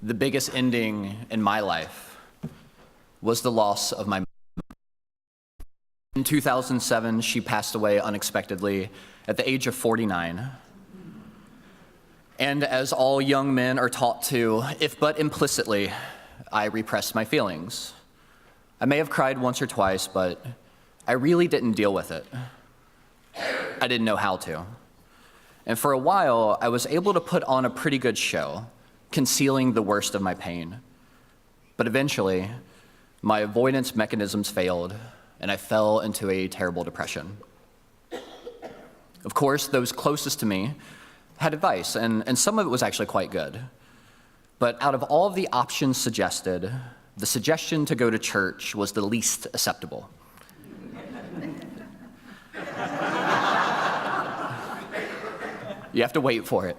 The biggest ending in my life was the loss of my mom. In 2007, she passed away unexpectedly at the age of 49. And as all young men are taught to, if but implicitly, I repressed my feelings. I may have cried once or twice, but I really didn't deal with it. I didn't know how to. And for a while, I was able to put on a pretty good show, concealing the worst of my pain. But eventually, my avoidance mechanisms failed, and I fell into a terrible depression. Of course, those closest to me had advice, and some of it was actually quite good. But out of all of the options suggested, the suggestion to go to church was the least acceptable. You have to wait for it.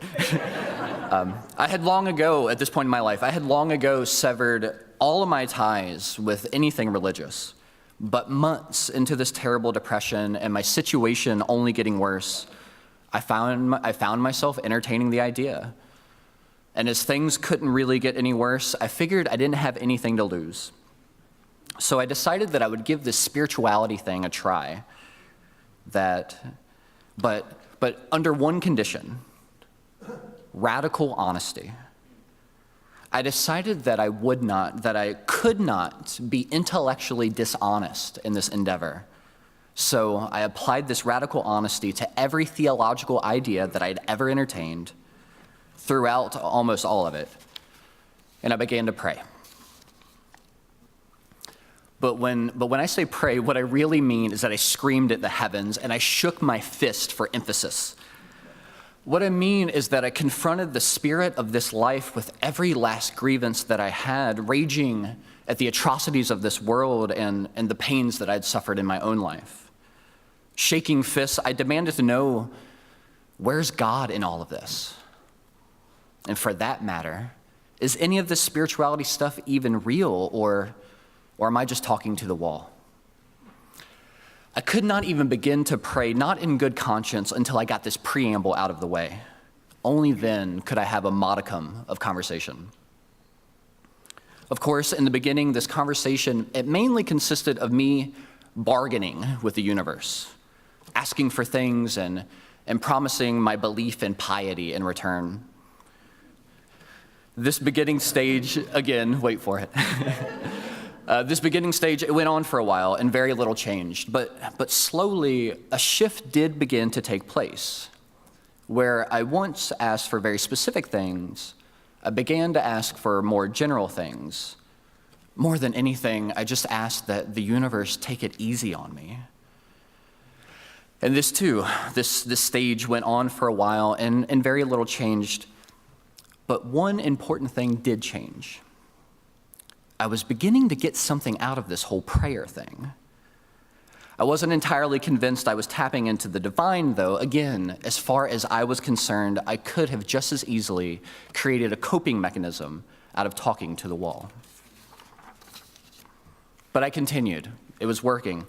I had long ago, at this point in my life, severed all of my ties with anything religious. But months into this terrible depression and my situation only getting worse, I found myself entertaining the idea. And as things couldn't really get any worse, I figured I didn't have anything to lose. So I decided that I would give this spirituality thing a try. But under one condition: radical honesty. I decided that I could not be intellectually dishonest in this endeavor. So I applied this radical honesty to every theological idea that I'd ever entertained, throughout almost all of it, and I began to pray. But when I say pray, what I really mean is that I screamed at the heavens and I shook my fist for emphasis. What I mean is that I confronted the spirit of this life with every last grievance that I had, raging at the atrocities of this world and the pains that I'd suffered in my own life. Shaking fists, I demanded to know, where's God in all of this? And for that matter, is any of this spirituality stuff even real, or am I just talking to the wall? I could not even begin to pray, not in good conscience, until I got this preamble out of the way. Only then could I have a modicum of conversation. Of course, in the beginning, this conversation, it mainly consisted of me bargaining with the universe, asking for things and promising my belief in piety in return. This beginning stage, again, wait for it. This beginning stage, it went on for a while and very little changed, but slowly a shift did begin to take place. Where I once asked for very specific things, I began to ask for more general things. More than anything, I just asked that the universe take it easy on me. And this stage went on for a while and very little changed, but one important thing did change. I was beginning to get something out of this whole prayer thing. I wasn't entirely convinced I was tapping into the divine, though. Again, as far as I was concerned, I could have just as easily created a coping mechanism out of talking to the wall. But I continued. It was working.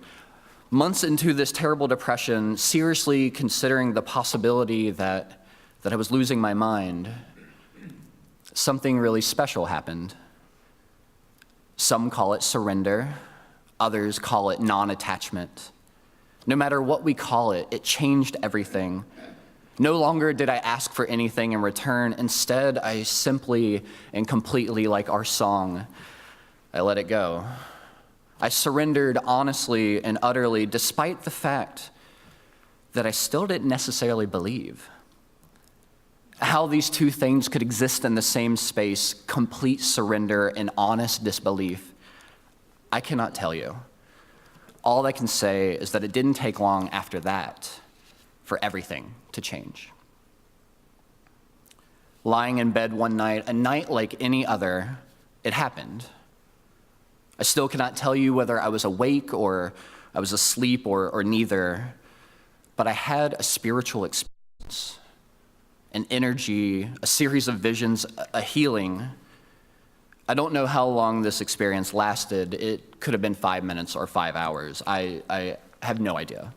Months into this terrible depression, seriously considering the possibility that I was losing my mind, something really special happened. Some call it surrender, others call it non-attachment. No matter what we call it, it changed everything. No longer did I ask for anything in return. Instead, I simply and completely, like our song, I let it go. I surrendered honestly and utterly, despite the fact that I still didn't necessarily believe. How these two things could exist in the same space, complete surrender and honest disbelief, I cannot tell you. All I can say is that it didn't take long after that for everything to change. Lying in bed one night, a night like any other, it happened. I still cannot tell you whether I was awake or I was asleep or neither, but I had a spiritual experience. An energy, a series of visions, a healing. I don't know how long this experience lasted. It could have been 5 minutes or 5 hours. I have no idea.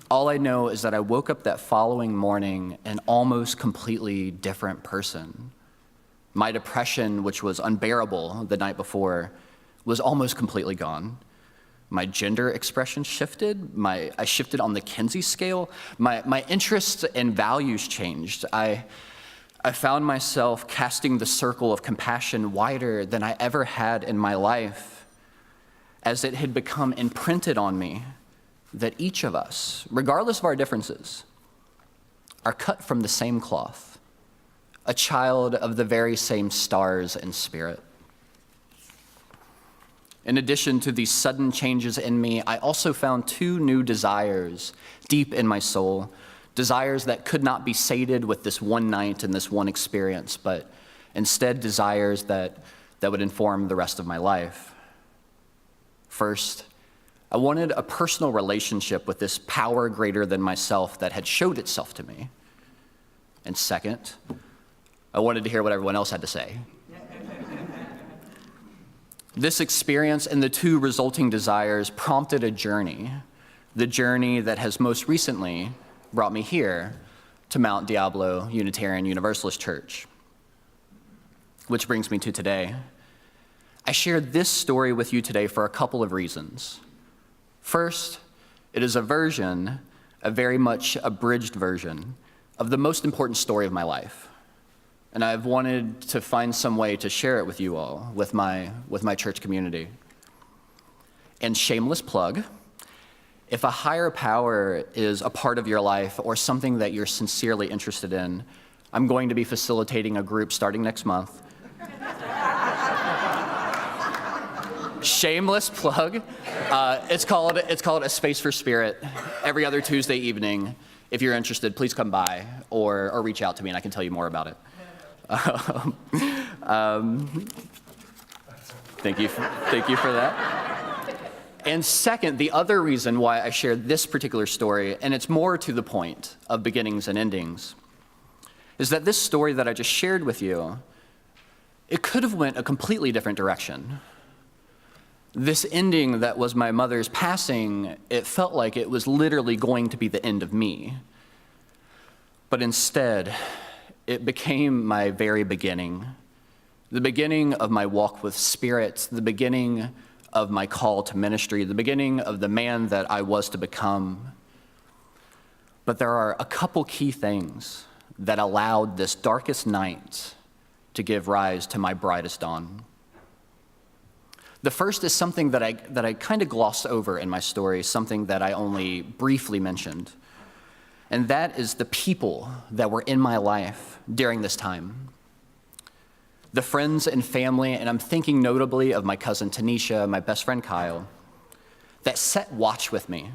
All I know is that I woke up that following morning an almost completely different person. My depression, which was unbearable the night before, was almost completely gone. My gender expression shifted. I shifted on the Kinsey scale. My interests and values changed. I found myself casting the circle of compassion wider than I ever had in my life, as it had become imprinted on me that each of us, regardless of our differences, are cut from the same cloth, a child of the very same stars and spirit. In addition to these sudden changes in me, I also found two new desires deep in my soul, desires that could not be sated with this one night and this one experience, but instead desires that would inform the rest of my life. First, I wanted a personal relationship with this power greater than myself that had showed itself to me. And second, I wanted to hear what everyone else had to say. This experience and the two resulting desires prompted a journey, the journey that has most recently brought me here to Mount Diablo Unitarian Universalist Church. Which brings me to today. I shared this story with you today for a couple of reasons. First, it is a very much abridged version of the most important story of my life. And I've wanted to find some way to share it with you all, with my church community. And shameless plug, if a higher power is a part of your life or something that you're sincerely interested in, I'm going to be facilitating a group starting next month. Shameless plug. It's called A Space for Spirit, every other Tuesday evening. If you're interested, please come by or reach out to me and I can tell you more about it. Thank you for that. And second, the other reason why I shared this particular story, and it's more to the point of beginnings and endings, is that this story that I just shared with you, it could have went a completely different direction. This ending that was my mother's passing, it felt like it was literally going to be the end of me. But instead, it became my very beginning, the beginning of my walk with Spirit, the beginning of my call to ministry, the beginning of the man that I was to become. But there are a couple key things that allowed this darkest night to give rise to my brightest dawn. The first is something that I kind of glossed over in my story, something that I only briefly mentioned. And that is the people that were in my life during this time. The friends and family, and I'm thinking notably of my cousin Tanisha, my best friend Kyle, that set watch with me,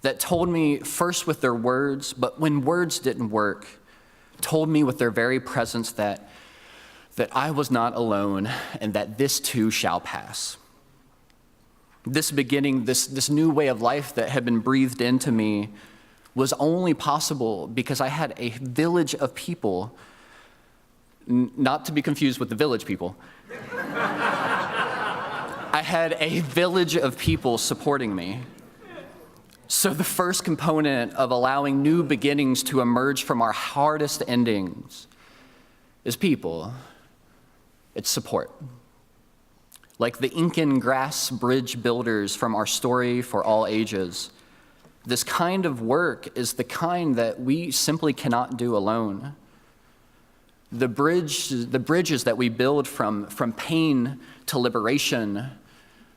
that told me first with their words, but when words didn't work, told me with their very presence that I was not alone and that this too shall pass. This beginning, this new way of life that had been breathed into me was only possible because I had a village of people, not to be confused with the Village People. I had a village of people supporting me. So the first component of allowing new beginnings to emerge from our hardest endings is people. It's support. Like the Incan grass bridge builders from our story for all ages, this kind of work is the kind that we simply cannot do alone. The bridges that we build from pain to liberation,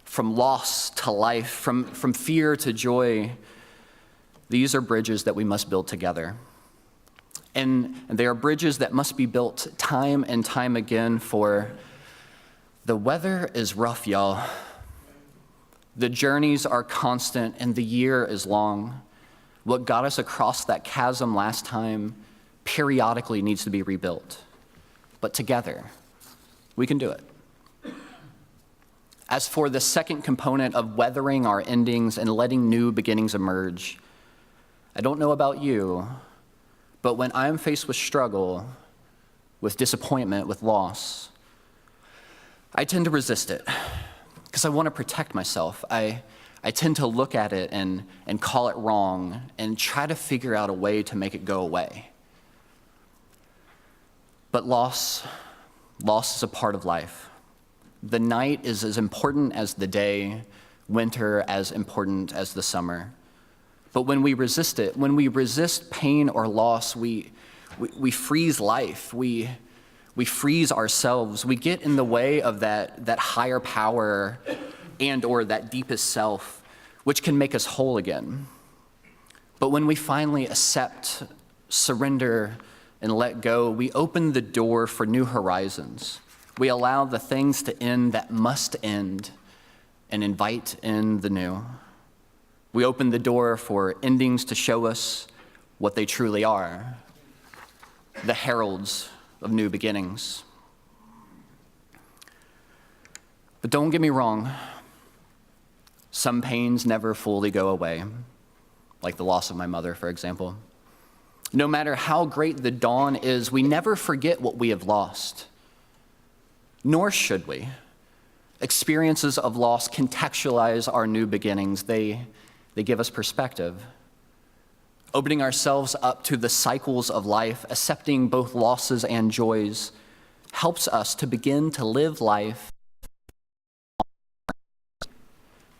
from loss to life, from fear to joy, these are bridges that we must build together. And they are bridges that must be built time and time again, for the weather is rough, y'all. The journeys are constant and the year is long. What got us across that chasm last time periodically needs to be rebuilt. But together, we can do it. As for the second component of weathering our endings and letting new beginnings emerge, I don't know about you, but when I'm faced with struggle, with disappointment, with loss, I tend to resist it because I want to protect myself. I tend to look at it and call it wrong and try to figure out a way to make it go away. But loss, Loss is a part of life. The night is as important as the day, winter as important as the summer. But when we resist it, when we resist pain or loss, we freeze life. We freeze ourselves. We get in the way of that higher power and or that deepest self, which can make us whole again. But when we finally accept, surrender, and let go, we open the door for new horizons. We allow the things to end that must end and invite in the new. We open the door for endings to show us what they truly are, the heralds of new beginnings. But don't get me wrong, some pains never fully go away, like the loss of my mother, for example. No matter how great the dawn is, we never forget what we have lost, nor should we. Experiences of loss contextualize our new beginnings. They give us perspective. Opening ourselves up to the cycles of life, accepting both losses and joys, helps us to begin to live life.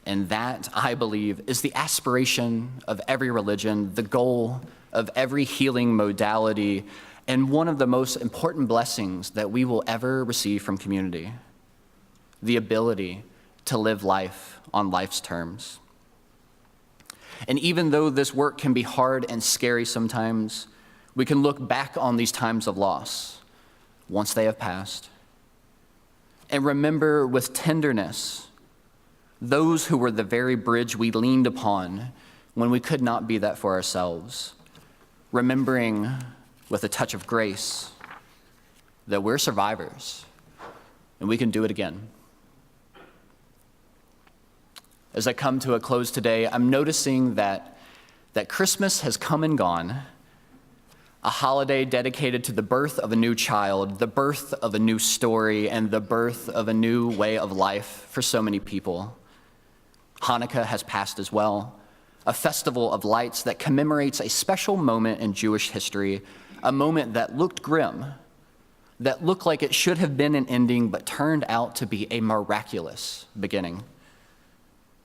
And that, I believe, is the aspiration of every religion, the goal of every healing modality, and one of the most important blessings that we will ever receive from community, the ability to live life on life's terms. And even though this work can be hard and scary sometimes, we can look back on these times of loss once they have passed and remember with tenderness those who were the very bridge we leaned upon when we could not be that for ourselves, remembering with a touch of grace that we're survivors and we can do it again. As I come to a close today, I'm noticing that Christmas has come and gone, a holiday dedicated to the birth of a new child, the birth of a new story, and the birth of a new way of life for so many people. Hanukkah has passed as well, a festival of lights that commemorates a special moment in Jewish history, a moment that looked grim, that looked like it should have been an ending, but turned out to be a miraculous beginning.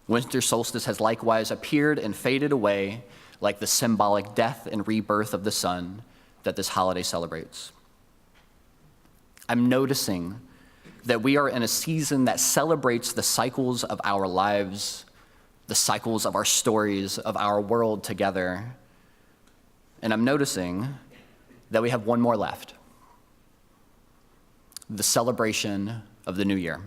Winter solstice has likewise appeared and faded away like the symbolic death and rebirth of the sun that this holiday celebrates. I'm noticing that we are in a season that celebrates the cycles of our lives, the cycles of our stories, of our world together. And I'm noticing that we have one more left, the celebration of the new year,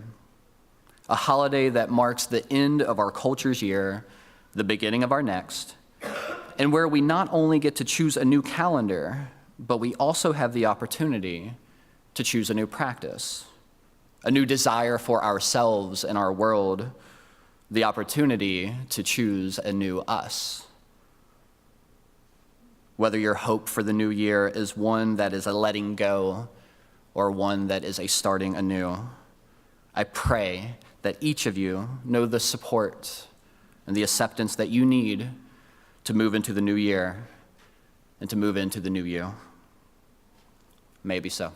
a holiday that marks the end of our culture's year, the beginning of our next, and where we not only get to choose a new calendar, but we also have the opportunity to choose a new practice, a new desire for ourselves and our world, the opportunity to choose a new us. Whether your hope for the new year is one that is a letting go or one that is a starting anew, I pray that each of you know the support and the acceptance that you need to move into the new year and to move into the new you. Maybe so.